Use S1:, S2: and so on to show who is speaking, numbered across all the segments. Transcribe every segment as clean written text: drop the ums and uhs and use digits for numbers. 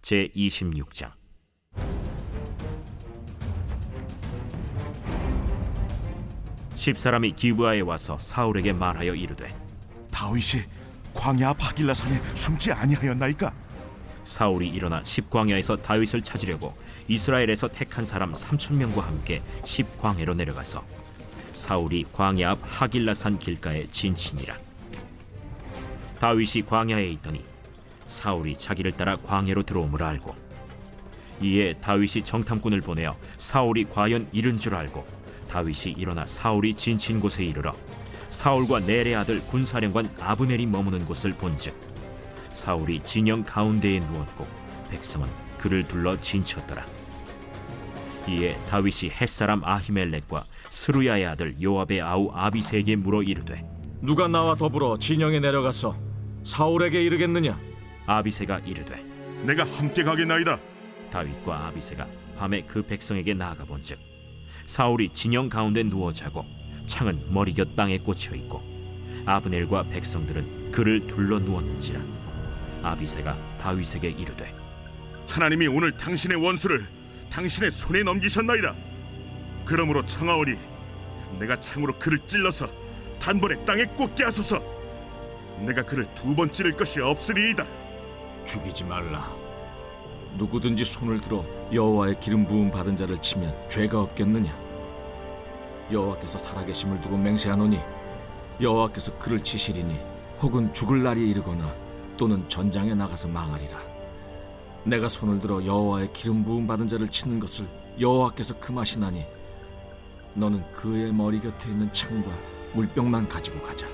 S1: 제26장. 십사람이 기브아에 와서 사울에게 말하여 이르되,
S2: 다윗이 광야 하길라산에 숨지 아니하였나이까?
S1: 사울이 일어나 십광야에서 다윗을 찾으려고 이스라엘에서 택한 사람 3,000명과 함께 십광야로 내려가서 사울이 광야 앞 하길라산 길가에 진친이라. 다윗이 광야에 있더니 사울이 자기를 따라 광야로 들어옴을 알고, 이에 다윗이 정탐꾼을 보내어 사울이 과연 이른 줄 알고 다윗이 일어나 사울이 진친 곳에 이르러 사울과 넬의 아들 군사령관 아브넬이 머무는 곳을 본즉 사울이 진영 가운데에 누웠고 백성은 그를 둘러 진쳤더라. 이에 다윗이 햇사람 아히멜렉과 스루야의 아들 요압의 아우 아비새에게 물어 이르되,
S3: 누가 나와 더불어 진영에 내려가서 사울에게 이르겠느냐?
S1: 아비새가 이르되,
S2: 내가 함께 가겠나이다.
S1: 다윗과 아비새가 밤에 그 백성에게 나아가 본즉 사울이 진영 가운데 누워 자고 창은 머리곁 땅에 꽂혀 있고 아브넬과 백성들은 그를 둘러 누웠는지라. 아비새가 다윗에게 이르되,
S2: 하나님이 오늘 당신의 원수를 당신의 손에 넘기셨나이다. 그러므로 청하오니 내가 창으로 그를 찔러서 단번에 땅에 꽂게 하소서. 내가 그를 두 번 찌를 것이 없으리이다.
S3: 죽이지 말라. 누구든지 손을 들어 여호와의 기름 부음 받은 자를 치면 죄가 없겠느냐? 여호와께서 살아계심을 두고 맹세하노니 여호와께서 그를 치시리니 혹은 죽을 날이 이르거나 또는 전장에 나가서 망하리라. 내가 손을 들어 여호와의 기름 부음 받은 자를 치는 것을 여호와께서 금하시나니 너는 그의 머리 곁에 있는 창과 물병만 가지고 가자.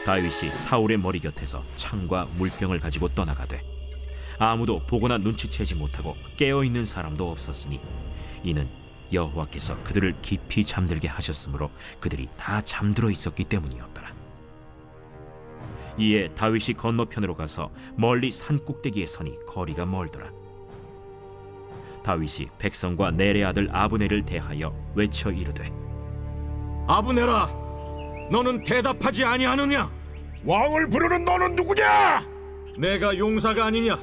S1: 다윗이 사울의 머리 곁에서 창과 물병을 가지고 떠나가되 아무도 보거나 눈치채지 못하고 깨어있는 사람도 없었으니 이는 여호와께서 그들을 깊이 잠들게 하셨으므로 그들이 다 잠들어 있었기 때문이었더라. 이에 다윗이 건너편으로 가서 멀리 산 꼭대기에 서니 거리가 멀더라. 다윗이 백성과 넬의 아들 아브넬을 대하여 외쳐 이르되,
S3: 아브넬아, 너는 대답하지 아니하느냐?
S2: 왕을 부르는 너는 누구냐?
S3: 내가 용사가 아니냐?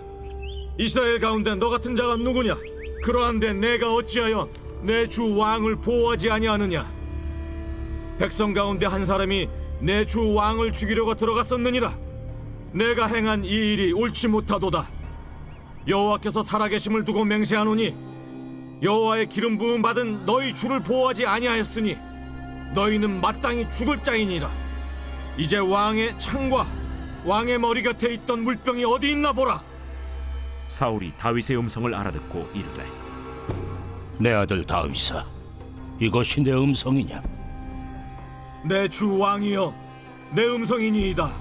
S3: 이스라엘 가운데 너 같은 자가 누구냐? 그러한데 내가 어찌하여 내 주 왕을 보호하지 아니하느냐? 백성 가운데 한 사람이 내 주 왕을 죽이려고 들어갔었느니라. 내가 행한 이 일이 옳지 못하도다. 여호와께서 살아계심을 두고 맹세하노니 여호와의 기름 부음 받은 너희 주를 보호하지 아니하였으니 너희는 마땅히 죽을 자이니라. 이제 왕의 창과 왕의 머리 곁에 있던 물병이 어디 있나 보라.
S1: 사울이 다윗의 음성을 알아듣고 이르되,
S4: 내 아들 다윗아, 이것이 내 음성이냐?
S3: 내 주 왕이여, 내 음성이니이다.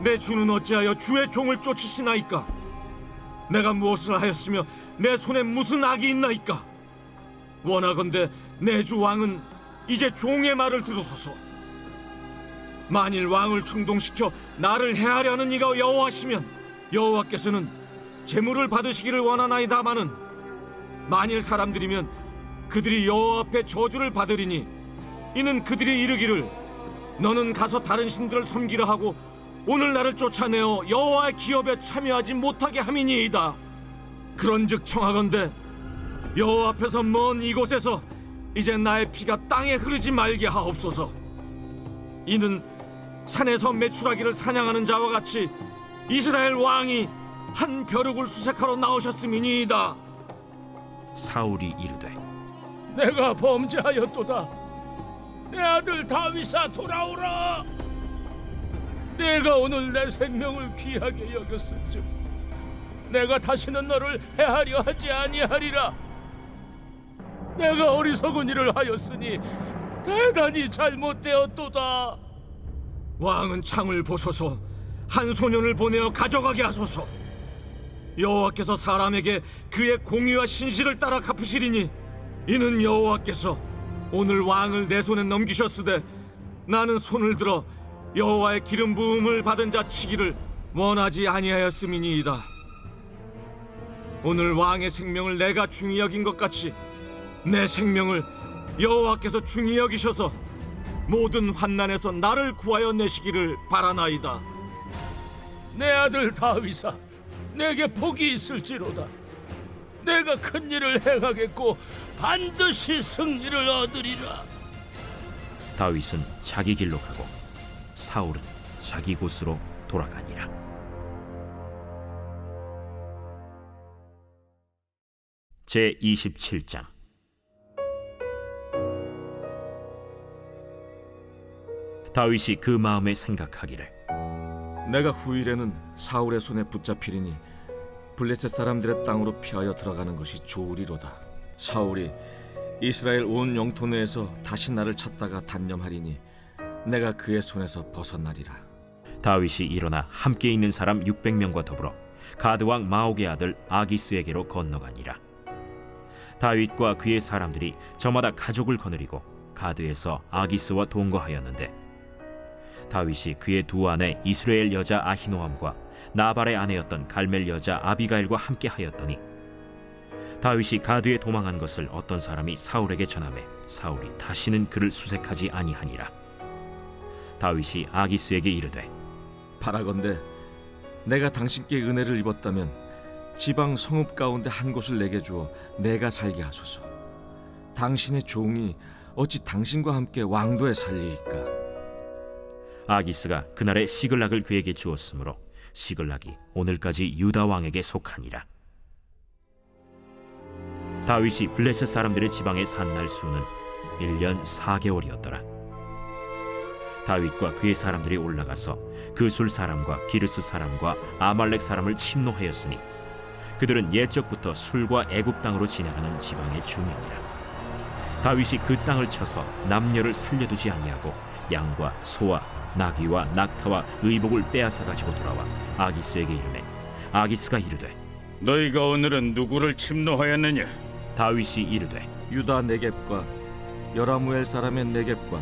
S3: 내 주는 어찌하여 주의 종을 쫓으시나이까? 내가 무엇을 하였으며 내 손에 무슨 악이 있나이까? 원하건대 내 주 왕은 이제 종의 말을 들으소서. 만일 왕을 충동시켜 나를 해하려는 이가 여호와시면 여호와께서는 재물을 받으시기를 원하나이다마는 만일 사람들이면 그들이 여호와 앞에 저주를 받으리니 이는 그들이 이르기를 너는 가서 다른 신들을 섬기라 하고 오늘 나를 쫓아내어 여호와의 기업에 참여하지 못하게 함이니이다. 그런즉 청하건대 여호와 앞에서 먼 이곳에서 이제 나의 피가 땅에 흐르지 말게 하옵소서. 이는 산에서 메추라기를 사냥하는 자와 같이 이스라엘 왕이 한 벼룩을 수색하러 나오셨음이니이다.
S1: 사울이 이르되,
S4: 내가 범죄하였도다. 내 아들 다윗아, 돌아오라. 내가 오늘 내 생명을 귀하게 여겼은즉 내가 다시는 너를 해하려 하지 아니하리라. 내가 어리석은 일을 하였으니 대단히 잘못되었도다.
S3: 왕은 창을 보소서. 한 소년을 보내어 가져가게 하소서. 여호와께서 사람에게 그의 공의와 신실을 따라 갚으시리니 이는 여호와께서 오늘 왕을 내 손에 넘기셨으되 나는 손을 들어 여호와의 기름 부음을 받은 자 치기를 원하지 아니하였음이니이다. 오늘 왕의 생명을 내가 중히 여긴 것 같이 내 생명을 여호와께서 중히 여기셔서 모든 환난에서 나를 구하여 내시기를 바라나이다.
S4: 내 아들 다윗아, 내게 복이 있을지로다. 내가 큰 일을 행하겠고 반드시 승리를 얻으리라.
S1: 다윗은 자기 길로 가고 사울은 자기 곳으로 돌아가니라. 제 27장. 다윗이 그 마음에 생각하기를
S3: 내가 후일에는 사울의 손에 붙잡히리니 블레셋 사람들의 땅으로 피하여 들어가는 것이 좋으리로다. 사울이 이스라엘 온 영토 내에서 다시 나를 찾다가 단념하리니 내가 그의 손에서 벗어나리라.
S1: 다윗이 일어나 함께 있는 사람 600명과 더불어 가드 왕 마옥의 아들 아기스에게로 건너가니라. 다윗과 그의 사람들이 저마다 가족을 거느리고 가드에서 아기스와 동거하였는데 다윗이 그의 두 아내 이스라엘 여자 아히노함과 나발의 아내였던 갈멜 여자 아비가일과 함께 하였더니 다윗이 가드에 도망한 것을 어떤 사람이 사울에게 전하매 사울이 다시는 그를 수색하지 아니하니라. 다윗이 아기스에게 이르되
S3: 바라건대 내가 당신께 은혜를 입었다면 지방 성읍 가운데 한 곳을 내게 주어 내가 살게 하소서. 당신의 종이 어찌 당신과 함께 왕도에 살리이까?
S1: 아기스가 그날에 시글락을 그에게 주었으므로 시글락이 오늘까지 유다 왕에게 속하니라. 다윗이 블레셋 사람들의 지방에 산 날 수는 1년 4개월이었더라. 다윗과 그의 사람들이 올라가서 그술 사람과 기르스 사람과 아말렉 사람을 침노하였으니 그들은 옛적부터 술과 애굽 땅으로 지나가는 지방의 주민이라. 다윗이 그 땅을 쳐서 남녀를 살려두지 아니하고 양과 소와 나귀와 낙타와 의복을 빼앗아 가지고 돌아와 아기스에게 이르매 아기스가 이르되
S4: 너희가 오늘은 누구를 침노하였느냐?
S1: 다윗이 이르되
S3: 유다 네겝과 여라무엘 사람의 네겝과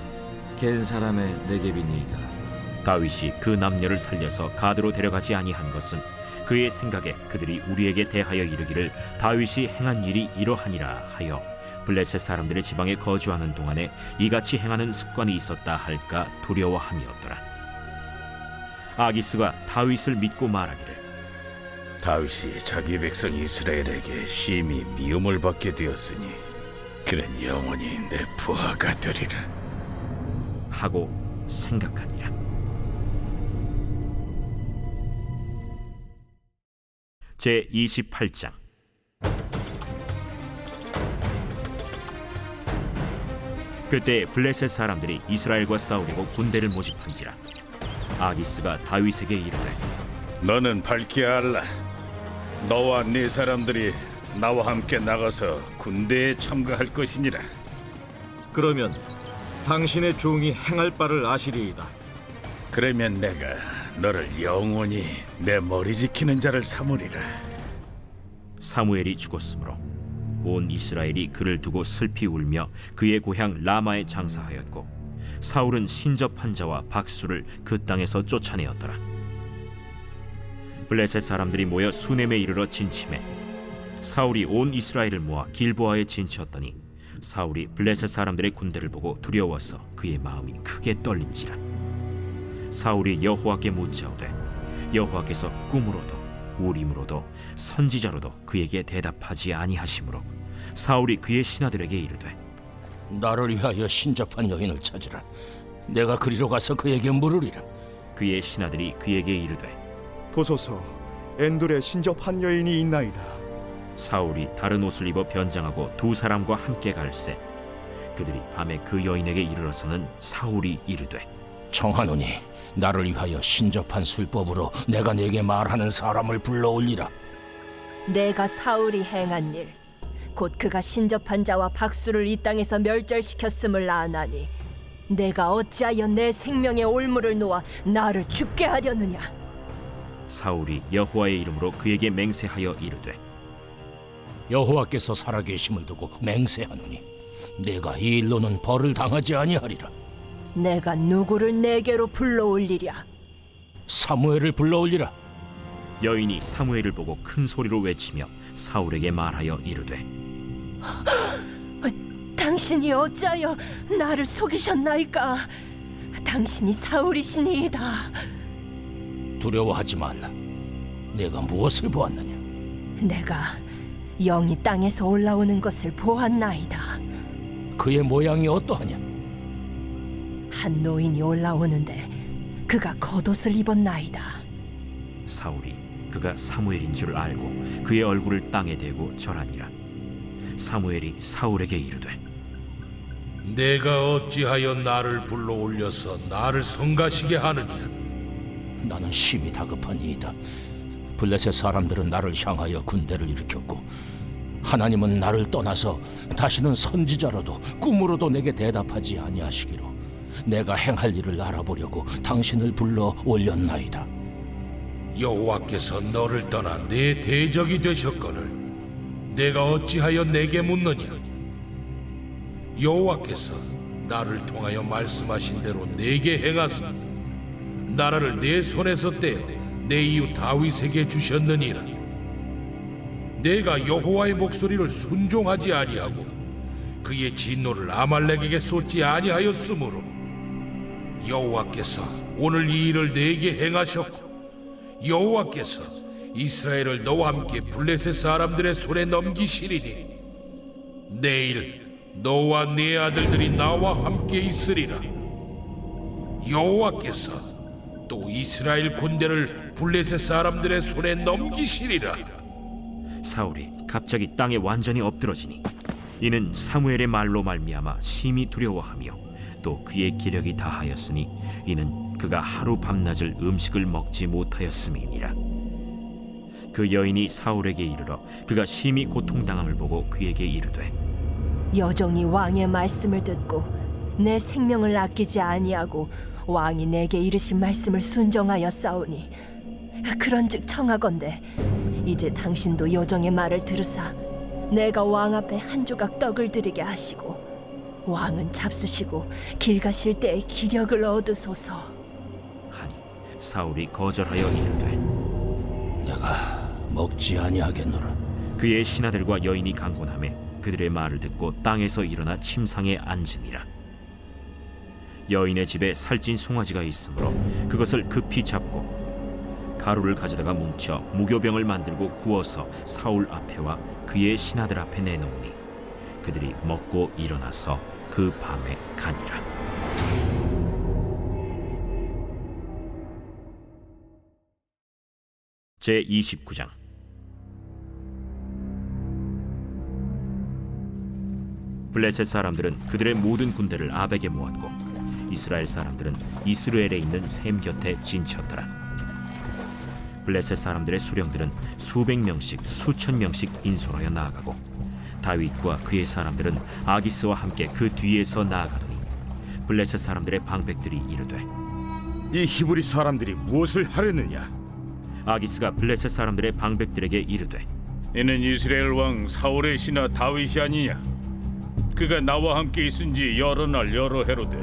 S3: 겐 사람의 네겝이니이다.
S1: 다윗이 그 남녀를 살려서 가드로 데려가지 아니한 것은 그의 생각에 그들이 우리에게 대하여 이르기를 다윗이 행한 일이 이러하니라 하여 블레셋 사람들의 지방에 거주하는 동안에 이같이 행하는 습관이 있었다 할까 두려워함이었더라. 아기스가 다윗을 믿고 말하기를
S5: 다윗이 자기 백성 이스라엘에게 심히 미움을 받게 되었으니 그는 영원히 내 부하가 되리라
S1: 하고 생각하니라. 제 28장. 그때 블레셋 사람들이 이스라엘과 싸우려고 군대를 모집한지라. 아기스가 다윗에게 이르되
S5: 너는 밝히 알라 너와 네 사람들이 나와 함께 나가서 군대에 참가할 것이니라
S3: 그러면 당신의 종이 행할 바를 아시리이다.
S5: 그러면 내가 너를 영원히 내 머리 지키는 자를 삼으리라
S1: 사무엘이 죽었으므로 온 이스라엘이 그를 두고 슬피 울며 그의 고향 라마에 장사하였고 사울은 신접한 자와 박수를 그 땅에서 쫓아내었더라. 블레셋 사람들이 모여 수넴에 이르러 진침해 사울이 온 이스라엘을 모아 길보아에 진치었더니 사울이 블레셋 사람들의 군대를 보고 두려워서 그의 마음이 크게 떨린지라. 사울이 여호와께 묻자오되 여호와께서 꿈으로도 우림으로도 선지자로도 그에게 대답하지 아니하시므로 사울이 그의 신하들에게 이르되
S4: 나를 위하여 신접한 여인을 찾으라. 내가 그리로 가서 그에게 물으리라.
S1: 그의 신하들이 그에게 이르되
S6: 보소서, 엔돌에 신접한 여인이 있나이다.
S1: 사울이 다른 옷을 입어 변장하고 두 사람과 함께 갈새 그들이 밤에 그 여인에게 이르러서는 사울이 이르되
S4: 청하노니 나를 위하여 신접한 술법으로 내가 네게 말하는 사람을 불러올리라.
S7: 내가 사울이 행한 일, 곧 그가 신접한 자와 박수를 이 땅에서 멸절시켰음을 아나니 내가 어찌하여 내 생명의 올무를 놓아 나를 죽게 하려느냐.
S1: 사울이 여호와의 이름으로 그에게 맹세하여 이르되
S4: 여호와께서 살아계심을 두고 맹세하노니 내가 이 일로는 벌을 당하지 아니하리라.
S7: 내가 누구를 내게로 불러올리랴.
S4: 사무엘을 불러올리라.
S1: 여인이 사무엘을 보고 큰 소리로 외치며 사울에게 말하여 이르되
S7: 당신이 어찌하여 나를 속이셨나이까. 당신이 사울이시니이다.
S4: 두려워하지 말라. 내가 무엇을 보았느냐?
S7: 내가 영이 땅에서 올라오는 것을 보았나이다.
S4: 그의 모양이 어떠하냐?
S7: 한 노인이 올라오는데 그가 겉옷을 입었나이다.
S1: 사울이 그가 사무엘인 줄 알고 그의 얼굴을 땅에 대고 절하니라. 사무엘이 사울에게 이르되
S8: 내가 어찌하여 나를 불러올려서 나를 성가시게 하느냐?
S4: 나는 심히 다급하니이다. 블레셋 사람들은 나를 향하여 군대를 일으켰고 하나님은 나를 떠나서 다시는 선지자로도 꿈으로도 내게 대답하지 아니하시기로 내가 행할 일을 알아보려고 당신을 불러 올렸나이다.
S8: 여호와께서 너를 떠나 내 대적이 되셨거늘 내가 어찌하여 내게 묻느냐? 여호와께서 나를 통하여 말씀하신 대로 내게 행하사 나라를 내 손에서 떼어 내 이웃 다윗에게 주셨느니라. 내가 여호와의 목소리를 순종하지 아니하고 그의 진노를 아말렉에게 쏟지 아니하였으므로 여호와께서 오늘 이 일을 내게 행하셨고 여호와께서 이스라엘을 너와 함께 블레셋 사람들의 손에 넘기시리니 내일 너와 네 아들들이 나와 함께 있으리라. 여호와께서 또 이스라엘 군대를 블레셋 사람들의 손에 넘기시리라.
S1: 사울이 갑자기 땅에 완전히 엎드러지니 이는 사무엘의 말로 말미암아 심히 두려워하며 또 그의 기력이 다하였으니 이는 그가 하루 밤낮을 음식을 먹지 못하였음이니라. 그 여인이 사울에게 이르러 그가 심히 고통당함을 보고 그에게 이르되
S7: 여종이 왕의 말씀을 듣고 내 생명을 아끼지 아니하고 왕이 내게 이르신 말씀을 순종하여 싸우니 그런즉 청하건대 이제 당신도 여종의 말을 들으사 내가 왕 앞에 한 조각 떡을 드리게 하시고 왕은 잡수시고 길 가실 때에 기력을 얻으소서
S1: 하니 사울이 거절하여 이르되
S4: 내가 먹지 아니하겠노라.
S1: 그의 신하들과 여인이 강권하며 그들의 말을 듣고 땅에서 일어나 침상에 앉으니라. 여인의 집에 살찐 송아지가 있으므로 그것을 급히 잡고 가루를 가져다가 뭉쳐 무교병을 만들고 구워서 사울 앞에와 그의 신하들 앞에 내놓으니 그들이 먹고 일어나서 그 밤에 가니라. 제 29장. 블레셋 사람들은 그들의 모든 군대를 아벡에 모았고 이스라엘 사람들은 이스라엘에 있는 셈 곁에 진쳤더라. 블레셋 사람들의 수령들은 수백 명씩 수천 명씩 인솔하여 나아가고 다윗과 그의 사람들은 아기스와 함께 그 뒤에서 나아가더니 블레셋 사람들의 방백들이 이르되
S6: 이 히브리 사람들이 무엇을 하려느냐?
S1: 아기스가 블레셋 사람들의 방백들에게 이르되
S5: 이는 이스라엘 왕 사울의 신하 다윗이 아니냐? 그가 나와 함께 있은지 여러 날 여러 해로되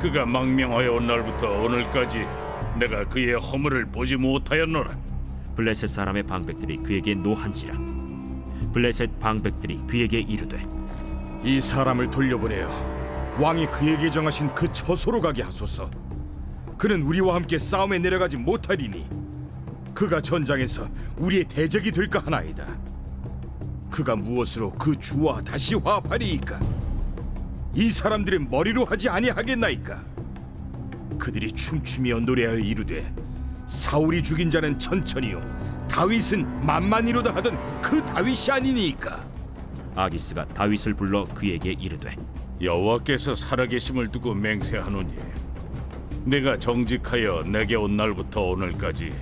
S5: 그가 망명하여 온 날부터 오늘까지 내가 그의 허물을 보지 못하였노라.
S1: 블레셋 사람의 방백들이 그에게 노한지라. 블레셋 방백들이 그에게 이르되
S6: 이 사람을 돌려보내어 왕이 그에게 정하신 그 처소로 가게 하소서. 그는 우리와 함께 싸움에 내려가지 못하리니 그가 전장에서 우리의 대적이 될까 하나이다. 그가 무엇으로 그 주와 다시 화합하리이까? 이 사람들의 머리로 하지 아니하겠나이까? 그들이 춤추며 노래하여 이르되 사울이 죽인 자는 천천히요 다윗은 만만히로다 하던 그 다윗이 아니니까.
S1: 아기스가 다윗을 불러 그에게 이르되
S5: 여호와께서 살아계심을 두고 맹세하노니 내가 정직하여 내게 온 날부터 오늘까지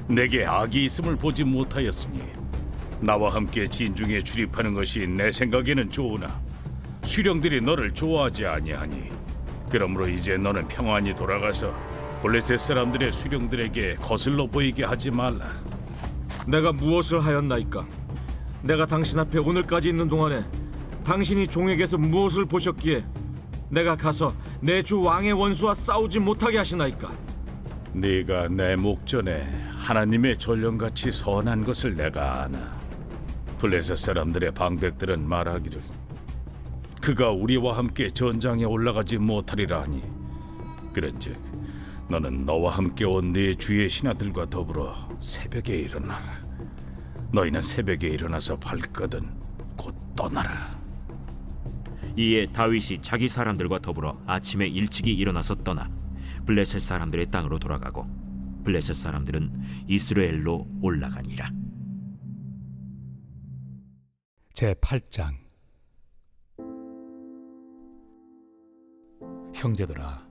S5: 내게 악이 있음을 보지 못하였으니 나와 함께 진중에 출입하는 것이 내 생각에는 좋으나 수령들이 너를 좋아하지 아니하니 그러므로 이제 너는 평안히 돌아가서 블레셋 사람들의 수령들에게 거슬러 보이게 하지 말라.
S3: 내가 무엇을 하였나이까? 내가 당신 앞에 오늘까지 있는 동안에 당신이 종에게서 무엇을 보셨기에 내가 가서 내 주 왕의 원수와 싸우지 못하게 하시나이까?
S5: 네가 내 목전에 하나님의 전령같이 선한 것을 내가 아나. 블레셋 사람들의 방백들은 말하기를 그가 우리와 함께 전장에 올라가지 못하리라 하니 그런즉 너는 너와 함께 온 네 주의 신하들과 더불어 새벽에 일어나라. 너희는 새벽에 일어나서 발거든 곧 떠나라.
S1: 이에 다윗이 자기 사람들과 더불어 아침에 일찍이 일어나서 떠나 블레셋 사람들의 땅으로 돌아가고 블레셋 사람들은 이스라엘로 올라가니라.
S9: 제8장. 형제들아,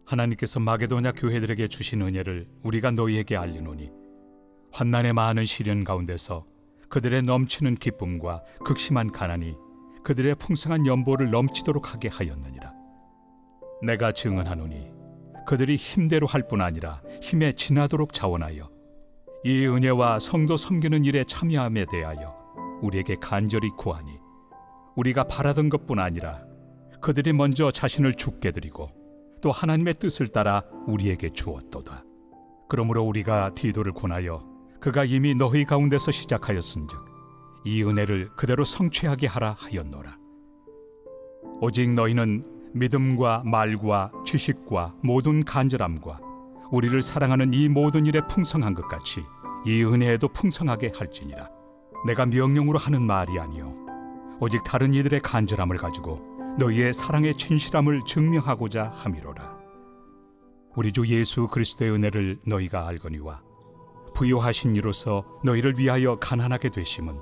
S9: 하나님께서 마게도냐 교회들에게 주신 은혜를 우리가 너희에게 알리노니 환난의 많은 시련 가운데서 그들의 넘치는 기쁨과 극심한 가난이 그들의 풍성한 연보를 넘치도록 하게 하였느니라. 내가 증언하노니 그들이 힘대로 할 뿐 아니라 힘에 지나도록 자원하여 이 은혜와 성도 섬기는 일에 참여함에 대하여 우리에게 간절히 구하니 우리가 바라던 것뿐 아니라 그들이 먼저 자신을 죽게 드리고 또 하나님의 뜻을 따라 우리에게 주었도다. 그러므로 우리가 디도를 권하여 그가 이미 너희 가운데서 시작하였은즉 이 은혜를 그대로 성취하게 하라 하였노라. 오직 너희는 믿음과 말과 지식과 모든 간절함과 우리를 사랑하는 이 모든 일에 풍성한 것 같이 이 은혜에도 풍성하게 할지니라. 내가 명령으로 하는 말이 아니요 오직 다른 이들의 간절함을 가지고 너희의 사랑의 진실함을 증명하고자 함이로라. 우리 주 예수 그리스도의 은혜를 너희가 알거니와 부요하신 이로서 너희를 위하여 가난하게 되심은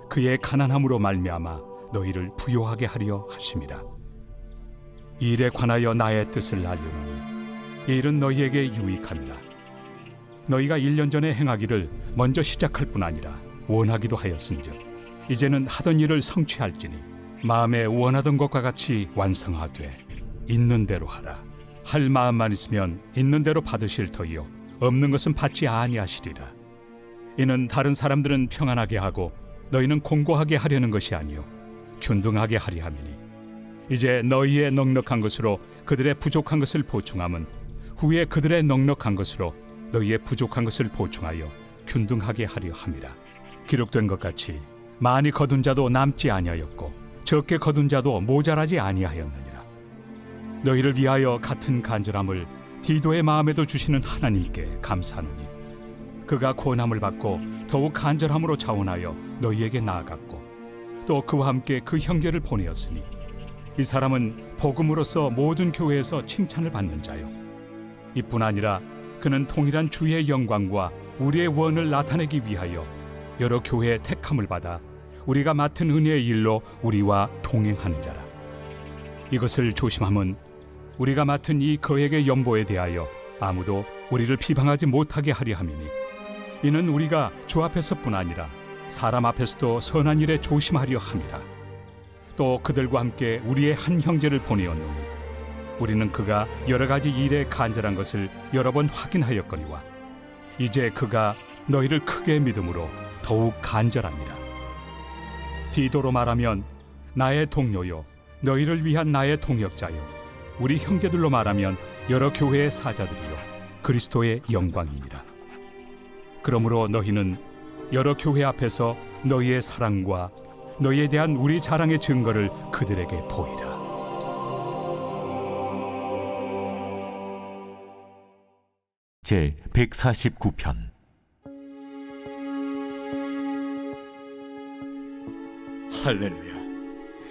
S9: 그의 가난함으로 말미암아 너희를 부요하게 하려 하심이라. 이 일에 관하여 나의 뜻을 알려노니 이 일은 너희에게 유익함이라. 너희가 1년 전에 행하기를 먼저 시작할 뿐 아니라 원하기도 하였은즉 이제는 하던 일을 성취할지니 마음에 원하던 것과 같이 완성하되 있는 대로 하라. 할 마음만 있으면 있는 대로 받으실 터이요 없는 것은 받지 아니하시리라. 이는 다른 사람들은 평안하게 하고 너희는 공고하게 하려는 것이 아니요 균등하게 하리 함이니 이제 너희의 넉넉한 것으로 그들의 부족한 것을 보충함은 후에 그들의 넉넉한 것으로 너희의 부족한 것을 보충하여 균등하게 하려 함이라. 기록된 것 같이 많이 거둔 자도 남지 아니하였고 적게 거둔 자도 모자라지 아니하였느니라. 너희를 위하여 같은 간절함을 디도의 마음에도 주시는 하나님께 감사하노니 그가 권함을 받고 더욱 간절함으로 자원하여 너희에게 나아갔고 또 그와 함께 그 형제를 보내었으니 이 사람은 복음으로서 모든 교회에서 칭찬을 받는 자요 이뿐 아니라 그는 통일한 주의 영광과 우리의 원을 나타내기 위하여 여러 교회의 택함을 받아 우리가 맡은 은혜의 일로 우리와 동행하는 자라. 이것을 조심함은 우리가 맡은 이 거액의 연보에 대하여 아무도 우리를 비방하지 못하게 하려 함이니 이는 우리가 주 앞에서뿐 아니라 사람 앞에서도 선한 일에 조심하려 함이라. 또 그들과 함께 우리의 한 형제를 보내었노니 우리는 그가 여러 가지 일에 간절한 것을 여러 번 확인하였거니와 이제 그가 너희를 크게 믿음으로 더욱 간절합니다. 디도로 말하면 나의 동료요 너희를 위한 나의 동역자요 우리 형제들로 말하면 여러 교회의 사자들이요 그리스도의 영광이니라. 그러므로 너희는 여러 교회 앞에서 너희의 사랑과 너희에 대한 우리 자랑의 증거를 그들에게 보이라.
S10: 제 149편.
S11: 할렐루야.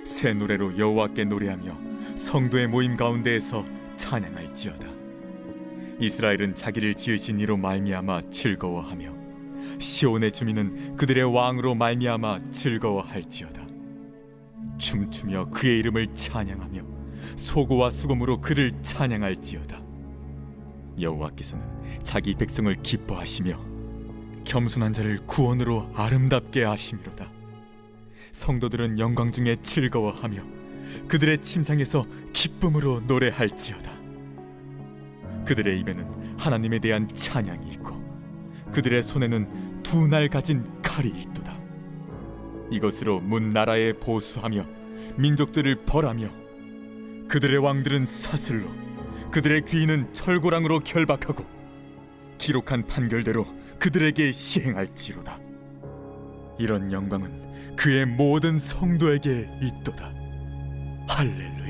S11: 새 노래로 여호와께 노래하며 성도의 모임 가운데에서 찬양할지어다. 이스라엘은 자기를 지으신 이로 말미암아 즐거워하며 시온의 주민은 그들의 왕으로 말미암아 즐거워할지어다. 춤추며 그의 이름을 찬양하며 소고와 수금으로 그를 찬양할지어다. 여호와께서는 자기 백성을 기뻐하시며 겸손한 자를 구원으로 아름답게 하심이로다. 성도들은 영광 중에 즐거워하며 그들의 침상에서 기쁨으로 노래할지어다. 그들의 입에는 하나님에 대한 찬양이 있고 그들의 손에는 두 날 가진 칼이 있도다. 이것으로 문 나라에 보수하며 민족들을 벌하며 그들의 왕들은 사슬로 그들의 귀인은 철고랑으로 결박하고 기록한 판결대로 그들에게 시행할지로다. 이런 영광은 그의 모든 성도에게 있도다. 할렐루야.